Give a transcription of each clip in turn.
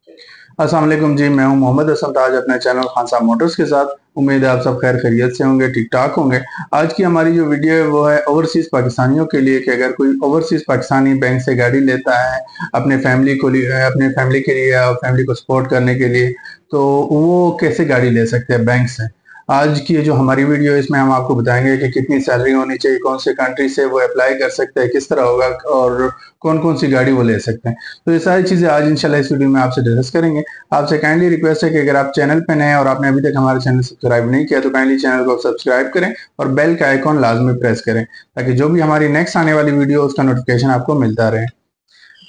अस्सलाम वालेकुम जी, मैं हूं मोहम्मद हसन ताज अपने चैनल खान साहब मोटर्स के साथ। उम्मीद है आप सब खैर खैरियत से होंगे, ठीक ठाक होंगे। आज की हमारी जो वीडियो है वो है ओवरसीज पाकिस्तानियों के लिए कि अगर कोई ओवरसीज पाकिस्तानी बैंक से गाड़ी लेता है अपने फैमिली को लिए, अपने फैमिली के लिए और फैमिली को सपोर्ट करने के लिए, तो वो कैसे गाड़ी ले सकते हैं बैंक से। आज की जो हमारी वीडियो है इसमें हम आपको बताएंगे कि कितनी सैलरी होनी चाहिए, कौन से कंट्री से वो अप्लाई कर सकते हैं, किस तरह होगा और कौन कौन सी गाड़ी वो ले सकते हैं। तो ये सारी चीजें आज इंशाल्लाह इस वीडियो में आपसे डिस्कस करेंगे। आपसे काइंडली रिक्वेस्ट है कि अगर आप चैनल पे नए हैं और आपने अभी तक हमारे चैनल सब्सक्राइब नहीं किया तो काइंडली चैनल को सब्सक्राइब करें और बेल का आइकॉन लाजमी प्रेस करें ताकि जो भी हमारी नेक्स्ट आने वाली वीडियो उसका नोटिफिकेशन आपको मिलता रहे।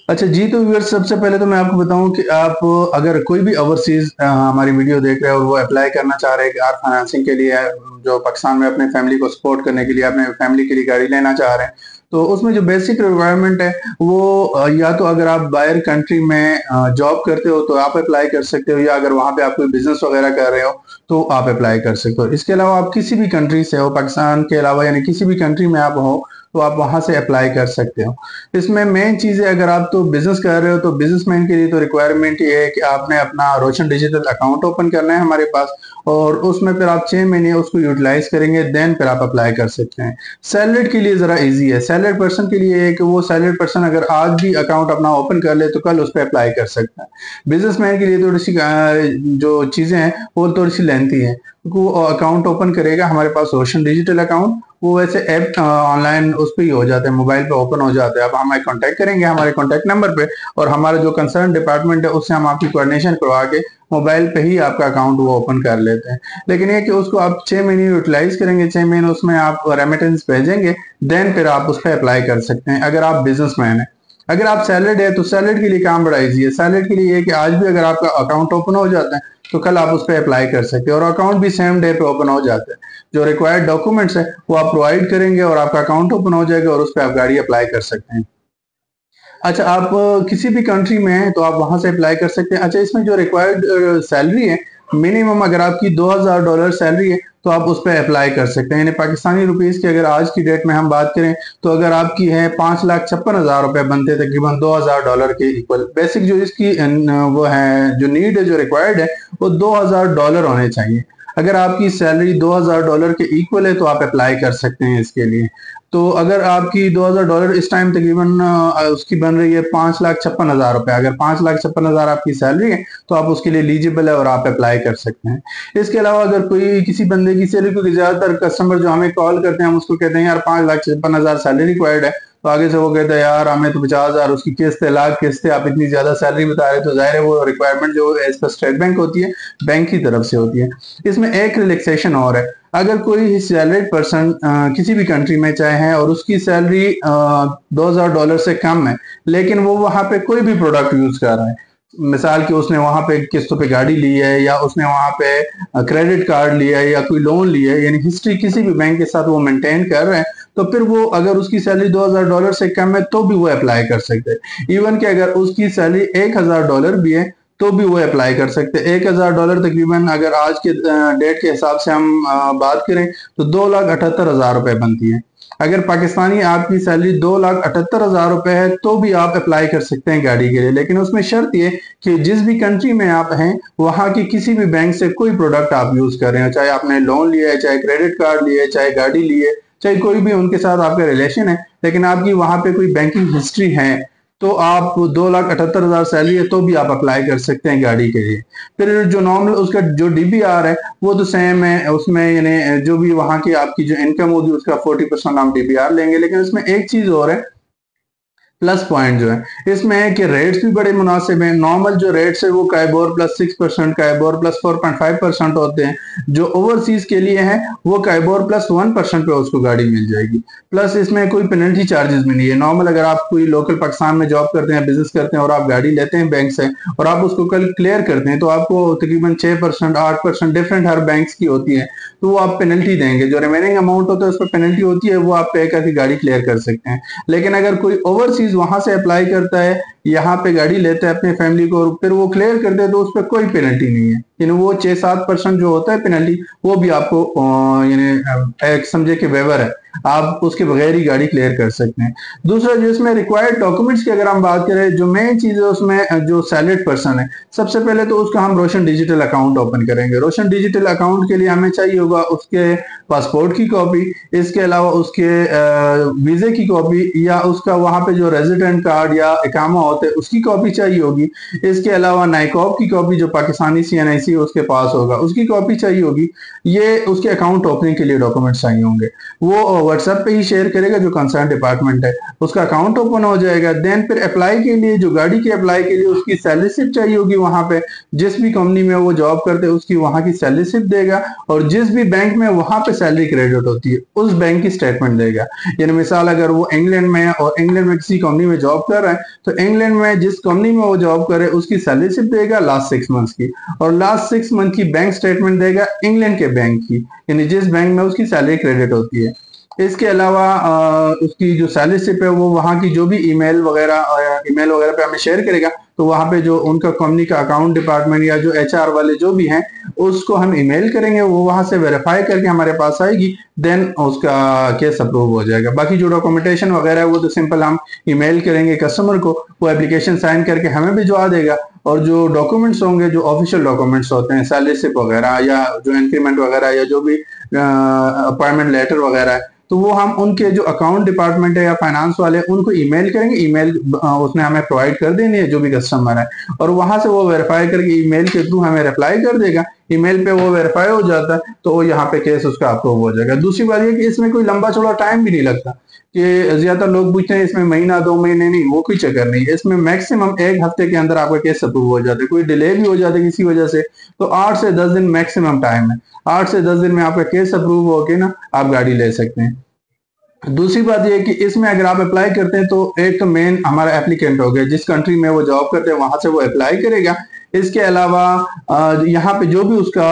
अच्छा जी, तो व्यूअर्स सबसे पहले तो मैं आपको बताऊं कि आप अगर कोई भी ओवरसीज हमारी वीडियो देख रहे हैं और वो अप्लाई करना चाह रहे हैं कार फाइनेंसिंग के लिए, जो पाकिस्तान में अपने फैमिली को सपोर्ट करने के लिए, अपने फैमिली के लिए गाड़ी लेना चाह रहे हैं, तो उसमें जो बेसिक रिक्वायरमेंट है वो या तो अगर आप बाहर कंट्री में जॉब करते हो तो आप अप्लाई कर सकते हो, या अगर वहां पे आप कोई बिजनेस वगैरह कर रहे हो तो आप अप्लाई कर सकते हो। इसके अलावा आप किसी भी कंट्री से हो, पाकिस्तान के अलावा यानी किसी भी कंट्री में आप हो तो आप वहां से अप्लाई कर सकते हो। इसमें मेन चीज है, अगर आप तो बिजनेस कर रहे हो तो बिजनेसमैन के लिए तो रिक्वायरमेंट ये है कि आपने अपना रोशन डिजिटल अकाउंट ओपन करना है हमारे पास, और उसमें फिर आप 6 महीने उसको यूटिलाइज करेंगे, देन फिर आप अप्लाई कर सकते हैं। सैलरीड के लिए जरा इजी है। सैलरीड पर्सन के लिए है कि वो सैलरीड पर्सन अगर आज भी अकाउंट अपना ओपन कर ले तो कल उस पर अप्लाई कर सकता है। बिजनेसमैन के लिए थोड़ी सी जो चीजें हैं वो थोड़ी सी लेंथी है। वो अकाउंट ओपन करेगा हमारे पास रोशन डिजिटल अकाउंट, वो वैसे ऐप ऑनलाइन उस पर ही हो जाते हैं, मोबाइल पे ओपन हो जाते हैं। आप हमें कांटेक्ट करेंगे हमारे कांटेक्ट नंबर पे और हमारा जो कंसर्न डिपार्टमेंट है उससे हम आपकी कोऑर्डिनेशन करवा के मोबाइल पे ही आपका अकाउंट वो ओपन कर लेते हैं। लेकिन ये कि उसको आप 6 महीने यूटिलाइज करेंगे, 6 महीने उसमें आप रेमिटेंस भेजेंगे, देन फिर आप उस पर अप्लाई कर सकते हैं अगर आप बिजनेसमैन है। अगर आप सैलरीड है तो सैलरीड के लिए काम बड़ा इजी है। सैलरीड के लिए कि आज भी अगर आपका अकाउंट ओपन हो जाता है तो कल आप उस पर अप्लाई कर सकते हैं और अकाउंट भी सेम डे पे ओपन हो जाता है। जो रिक्वायर्ड डॉक्यूमेंट्स है वो आप प्रोवाइड करेंगे और आपका अकाउंट ओपन हो जाएगा और उस पर आप गाड़ी अप्लाई कर सकते हैं। अच्छा, आप किसी भी कंट्री में हैं तो आप वहां से अप्लाई कर सकते हैं। अच्छा, इसमें जो रिक्वायर्ड सैलरी है, मिनिमम अगर आपकी $2000 सैलरी है तो आप उस पर अप्लाई कर सकते हैं। यानी पाकिस्तानी रुपीस की अगर आज की डेट में हम बात करें तो अगर आपकी है 5,56,000 रुपए बनते हैं, तकरीबन $2000 के इक्वल। बेसिक जो इसकी वो है, जो नीड है, जो रिक्वायर्ड है, वो $2000 होने चाहिए। अगर आपकी सैलरी $2000 के इक्वल है तो आप अप्लाई कर सकते हैं इसके लिए। तो अगर आपकी $2000 इस टाइम तकरीबन उसकी बन रही है 5,56,000 रुपए, अगर 5,56,000 आपकी सैलरी है तो आप उसके लिए एलिजिबल है और आप अप्लाई कर सकते हैं। इसके अलावा अगर कोई किसी बंदे की सैलरी, क्योंकि ज्यादातर कस्टमर जो हमें कॉल करते हैं हम उसको कहते हैं यार 5,56,000 सैलरी रिक्वायर्ड है, तो आगे से वो कहता है यार हमें तो 50,000 उसकी किस्त है, लाख किस्त है, आप इतनी ज्यादा सैलरी बता रहे, तो जाहिर है वो रिक्वायरमेंट जो एज पर स्टेट बैंक होती है, बैंक की तरफ से होती है। इसमें एक रिलैक्सेशन और है, अगर कोई सैलरीड पर्सन किसी भी कंट्री में चाहे है और उसकी सैलरी $2000 से कम है, लेकिन वो वहां पे कोई भी प्रोडक्ट यूज कर रहा है, मिसाल कि उसने वहां पे किस्तों पे गाड़ी ली है या उसने वहां पे क्रेडिट कार्ड लिया है या कोई लोन लिया है, यानी हिस्ट्री किसी भी बैंक के साथ वो मेंटेन कर रहे हैं, तो फिर वो अगर उसकी सैलरी $2000 से कम है तो भी वो अप्लाई कर सकते हैं। इवन कि अगर उसकी सैलरी $1000 भी है तो भी वो अप्लाई कर सकते हैं। $1000 तकरीबन अगर आज के डेट के हिसाब से हम बात करें तो 2,78,000 रुपए बनती है। अगर पाकिस्तानी आपकी सैलरी 2,78,000 रुपए है तो भी आप अप्लाई कर सकते हैं गाड़ी के लिए, लेकिन उसमें शर्त ये कि जिस भी कंट्री में आप हैं वहां की किसी भी बैंक से कोई प्रोडक्ट आप यूज कर रहे हो, चाहे आपने लोन लिया है, चाहे क्रेडिट कार्ड लिया है, चाहे गाड़ी ली है, चाहे कोई भी उनके साथ आपका रिलेशन है, लेकिन आपकी वहां पे कोई बैंकिंग हिस्ट्री है, तो आप 2,78,000 सैलरी है तो भी आप अप्लाई कर सकते हैं गाड़ी के लिए। फिर जो नॉर्मल उसका जो डीबीआर है वो तो सेम है, उसमें यानी जो भी वहां की आपकी जो इनकम होगी उसका 40% हम डीबीआर लेंगे। लेकिन इसमें एक चीज और है, प्लस पॉइंट जो है इसमें है कि रेट्स भी बड़े मुनासिब हैं। नॉर्मल जो रेट्स है वो काइबोर प्लस 6%, काइबोर प्लस 4.5% होते हैं। जो ओवरसीज के लिए है वो काइबोर प्लस 1% पे उसको गाड़ी मिल जाएगी। प्लस इसमें कोई पेनल्टी चार्जेस भी नहीं है। नॉर्मल अगर आप कोई लोकल पाकिस्तान में जॉब करते हैं, बिजनेस करते हैं और आप गाड़ी लेते हैं बैंक से और आप उसको कल क्लियर करते हैं तो आपको तकरीबन 6%, 8% डिफरेंट हर बैंक की होती है, तो वो आप पेनल्टी देंगे। जो रिमेनिंग अमाउंट होता है उस पर पेनल्टी होती है, वो आप पे करके गाड़ी क्लियर कर सकते हैं। लेकिन अगर कोई ओवरसीज वहां से अप्लाई करता है यहाँ पे गाड़ी लेते हैं अपनी फैमिली को और फिर वो क्लियर करते हैं तो उस पर कोई पेनल्टी नहीं है, यानी वो 6-7% जो होता है पेनल्टी वो भी आपको यानी एक समझे कि वेवर है, आप उसके बगैर ही गाड़ी क्लियर कर सकते हैं। दूसरा जिसमें रिक्वायर्ड डॉक्यूमेंट्स की अगर हम बात करें, जो मेन चीज है उसमें जो सैलरीड पर्सन है, सबसे पहले तो उसका हम रोशन डिजिटल अकाउंट ओपन करेंगे। रोशन डिजिटल अकाउंट के लिए हमें चाहिए होगा उसके पासपोर्ट की कॉपी, इसके अलावा उसके वीजे की कॉपी या उसका वहां पे जो रेजिडेंट कार्ड या इकामा होता है उसकी कॉपी चाहिए होगी। इसके अलावा नाइकॉब की कॉपी जो पाकिस्तानी CNIC उसके पास होगा उसकी कॉपी चाहिए होगी। ये उसके अकाउंट ओपनिंग के लिए डॉक्यूमेंट चाहिए होंगे। वो व्हाट्सएप पे ही शेयर करेगा जो कंसर्न डिपार्टमेंट है, उसका अकाउंट ओपन हो जाएगा। देन फिर अप्लाई के लिए, जो गाड़ी के अप्लाई के लिए उसकी सैलरी स्लिप चाहिए होगी, वहां पे जिस भी कंपनी में वो जॉब करते हैं उसकी वहां की सैलरी स्लिप देगा और जिस भी बैंक में वहां पे सैलरी क्रेडिट होती है उस बैंक की स्टेटमेंट देगा। यानी मिसाल अगर वो इंग्लैंड में है और इंग्लैंड में किसी कंपनी में जॉब कर रहा है तो इंग्लैंड में जिस कंपनी में वो जॉब करे उसकी सैलरी स्लिप देगा लास्ट 6 मंथ्स की, और लास्ट 6 मंथ की बैंक स्टेटमेंट देगा इंग्लैंड के बैंक की, यानी जिस बैंक में उसकी सैलरी क्रेडिट होती है। इसके अलावा उसकी जो सैलरी स्लिप है वो वहाँ की जो भी ईमेल वगैरह पे हमें शेयर करेगा, तो वहाँ पे जो उनका कंपनी का अकाउंट डिपार्टमेंट या जो HR वाले जो भी हैं उसको हम ईमेल करेंगे, वो वहाँ से वेरीफाई करके हमारे पास आएगी, देन उसका केस अप्रूव हो जाएगा। बाकी जो डॉक्यूमेंटेशन वगैरह है वो तो सिंपल हम ईमेल करेंगे कस्टमर को, वो एप्लीकेशन साइन करके हमें भिजवा देगा, और जो डॉक्यूमेंट्स होंगे जो ऑफिशियल डॉक्यूमेंट्स होते हैं, सैलरी स्लिप वगैरह या जो इंक्रीमेंट वगैरह या जो भी अपॉइंटमेंट लेटर वगैरह है, तो वो हम उनके जो अकाउंट डिपार्टमेंट है या फाइनेंस वाले उनको ईमेल करेंगे। ईमेल उसने हमें प्रोवाइड कर देनी है जो भी कस्टमर है, और वहां से वो वेरीफाई करके ईमेल के थ्रू हमें रिप्लाई कर देगा। ईमेल पे वो वेरीफाई हो जाता है तो यहाँ पे केस उसका अप्रूव हो जाएगा। दूसरी बात ये कि इसमें कोई लंबा चौड़ा टाइम भी नहीं लगता, कि ज्यादा लोग पूछते हैं इसमें महीना 2 महीने, नहीं, वो कोई चक्कर नहीं है। इसमें मैक्सिमम 1 हफ्ते के अंदर आपका केस अप्रूव हो जाता है। कोई डिले भी हो जाता है किसी वजह से तो 8 से 10 दिन मैक्सिमम टाइम है। 8 से 10 दिन में आपका केस अप्रूव होके ना आप गाड़ी ले सकते हैं। दूसरी बात यह है कि इसमें अगर आप अप्लाई करते हैं तो एक तो मेन हमारा एप्लीकेंट हो गया, जिस कंट्री में वो जॉब करते हैं वहां से वो अप्लाई करेगा। इसके अलावा यहाँ पे जो भी उसका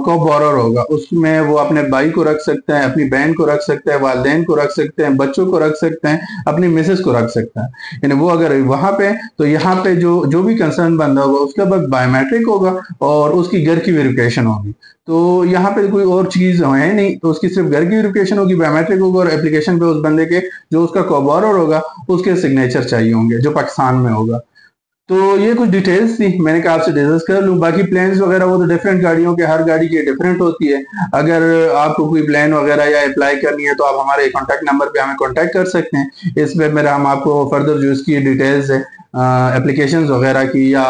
को बोरर होगा उसमें वो अपने भाई को रख सकते हैं, अपनी बहन को रख सकते हैं, वालिदैन को रख सकते हैं, बच्चों को रख सकते हैं, अपनी मिसेस को रख सकता है। यानी वो अगर वहां पे तो यहाँ पे जो जो भी कंसर्न बंदा होगा उसके बाद बायोमेट्रिक होगा और उसकी घर की वेरिफिकेशन होगी। तो यहाँ पे कोई और चीज है नहीं, तो उसकी सिर्फ घर की वेरिफिकेशन होगी, बायोमेट्रिक होगा, और एप्लीकेशन पे उस बंदे के जो उसका कोबोरर होगा उसके सिग्नेचर चाहिए होंगे जो पाकिस्तान में होगा। तो ये कुछ डिटेल्स थी, मैंने कहा आपसे डिस्कस कर लूं। बाकी प्लान्स वगैरह वो तो डिफरेंट गाड़ियों के, हर गाड़ी की डिफरेंट होती है। अगर आपको कोई प्लान वगैरह या अप्लाई करनी है तो आप हमारे कॉन्टैक्ट नंबर पे हमें कॉन्टैक्ट कर सकते हैं। इस पे मेरा हम आपको फर्दर जो इसकी डिटेल्स है एप्लीकेशंस वगैरह की या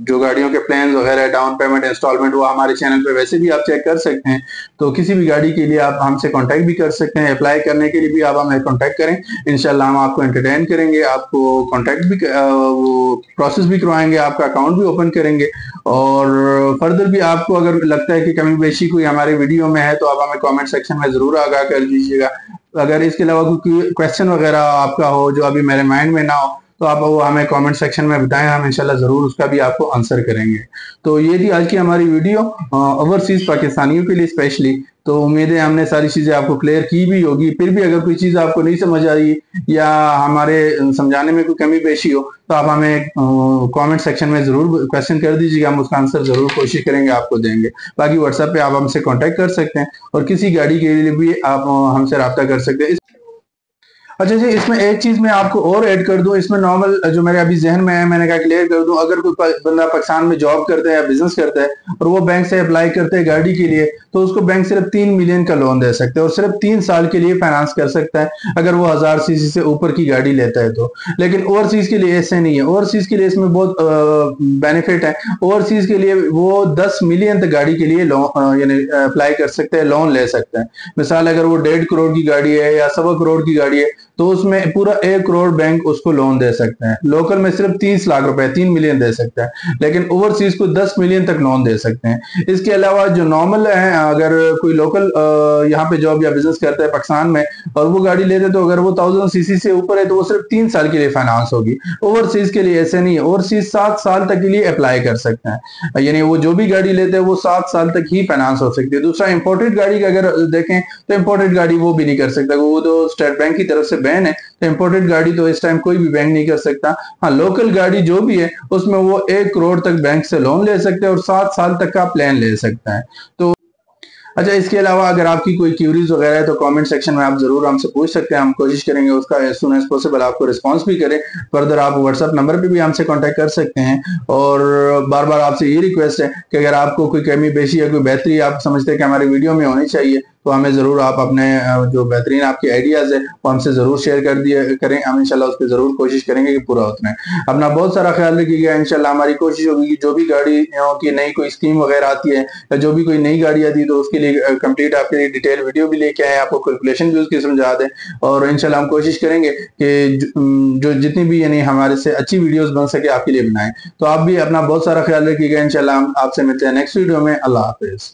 जो गाड़ियों के प्लान वगैरह, डाउन पेमेंट, इंस्टॉलमेंट, वो हमारे चैनल पे वैसे भी आप चेक कर सकते हैं। तो किसी भी गाड़ी के लिए आप हमसे कांटेक्ट भी कर सकते हैं, अप्लाई करने के लिए भी आप हमें कांटेक्ट करें, इंशाल्लाह हम आपको एंटरटेन करेंगे, आपको कांटेक्ट भी वो प्रोसेस भी करवाएंगे, आपका अकाउंट भी ओपन करेंगे। और फर्दर भी आपको अगर लगता है कि कमी बेशी कोई हमारे वीडियो में है तो आप हमें कॉमेंट सेक्शन में जरूर आगाह कर दीजिएगा। अगर इसके अलावा कोई क्वेश्चन वगैरह आपका हो जो अभी मेरे माइंड में ना हो तो आप वो हमें कमेंट सेक्शन में बताएं, हम इंशाल्लाह जरूर उसका भी आपको आंसर करेंगे। तो ये थी आज की हमारी वीडियो ओवरसीज पाकिस्तानियों के लिए स्पेशली। तो उम्मीद है हमने सारी चीजें आपको क्लियर की भी होगी। फिर भी अगर कोई चीज आपको नहीं समझ आई या हमारे समझाने में कोई कमी पेशी हो तो आप हमें कमेंट सेक्शन में जरूर क्वेश्चन कर दीजिएगा, हम उसका आंसर जरूर कोशिश करेंगे आपको देंगे। बाकी व्हाट्सएप पे आप हमसे कांटेक्ट कर सकते हैं और किसी गाड़ी के लिए भी आप हमसे रब्ता कर सकते हैं। अच्छा जी, इसमें एक चीज मैं आपको और ऐड कर दूं, इसमें नॉर्मल जो मेरे अभी जहन में है मैंने कहा क्लियर कर दूं। अगर कोई बंदा पाकिस्तान में जॉब करता है या बिजनेस करता है और वो बैंक से अप्लाई करते हैं गाड़ी के लिए, तो उसको बैंक सिर्फ 3 मिलियन का लोन दे सकते हैं और सिर्फ 3 साल के लिए फाइनेंस कर सकता है अगर वो 1000 सीसी से ऊपर की गाड़ी लेता है तो। लेकिन ओवरसीज के लिए ऐसे नहीं है। ओवरसीज के लिए इसमें बहुत बेनिफिट है। ओवरसीज के लिए वो 10 मिलियन तक गाड़ी के लिए लोन यानी अप्लाई कर सकते हैं, लोन ले सकते हैं। मिसाल अगर वो 1.5 करोड़ की गाड़ी है या 1.25 करोड़ की गाड़ी है तो उसमें पूरा 1 करोड़ बैंक उसको लोन दे सकते हैं। लोकल में सिर्फ 30 लाख रुपए 3 मिलियन दे सकता है, लेकिन ओवरसीज को 10 मिलियन तक लोन दे सकते हैं। इसके अलावा जो नॉर्मल है, अगर कोई लोकल यहाँ पे जॉब या बिजनेस करता है पाकिस्तान में और वो गाड़ी लेते तो अगर वो 1000 सीसी से ऊपर है तो वो सिर्फ 3 साल के लिए फाइनेंस होगी। ओवरसीज के लिए ऐसे नहीं है, ओवरसीज 7 साल तक के लिए अप्लाई कर सकते हैं, यानी वो जो भी गाड़ी लेते हैं वो 7 साल तक ही फाइनेंस हो सकती है। दूसरा इंपोर्टेड गाड़ी का अगर देखें तो इंपोर्टेड गाड़ी वो भी नहीं कर सकता, वो तो स्टेट बैंक की तरफ से बैन है, तो इंपोर्टेड गाड़ी तो इस टाइम कोई भी बैंक नहीं कर सकता। हाँ, लोकल गाड़ी जो भी है उसमें वो 1 करोड़ तक बैंक से लोन ले सकते हैं और 7 साल तक का प्लान ले सकता है। तो अच्छा, इसके अलावा अगर आपकी कोई क्यूरीज वगैरह है तो कमेंट सेक्शन में आप जरूर हमसे पूछ सकते हैं, हम कोशिश करेंगे उसका एज सुन एज पॉसिबल आपको रिस्पांस भी करें। फर्दर आप व्हाट्सएप नंबर पे भी हमसे कांटेक्ट कर सकते हैं। और बार बार आपसे ये रिक्वेस्ट है कि अगर आपको कोई कमी पेशी या कोई बेहतरी आप समझते हैं कि हमारी वीडियो में होनी चाहिए, तो हमें जरूर आप अपने जो बेहतरीन आपके आइडियाज है वो हमसे जरूर शेयर कर दिया करें। हम इंशाल्लाह उस पर जरूर कोशिश करेंगे कि पूरा उतना है। अपना बहुत सारा ख्याल रखिएगा। इंशाल्लाह हमारी कोशिश होगी कि जो भी गाड़ियों की नई कोई स्कीम वगैरह आती है या जो भी कोई नई गाड़ी आती है तो उसके लिए कंप्लीट आपके लिए डिटेल वीडियो भी लेके आए, आपको कैलकुलेशन भी उसकी समझा दें। और इंशाल्लाह हम कोशिश करेंगे कि जो जितनी भी यानी हमारे से अच्छी वीडियोस बन सके आपके लिए बनाएं। तो आप भी अपना बहुत सारा ख्याल रखिएगा। इंशाल्लाह हम आपसे मिलते हैं नेक्स्ट वीडियो में। अल्लाह हाफिज।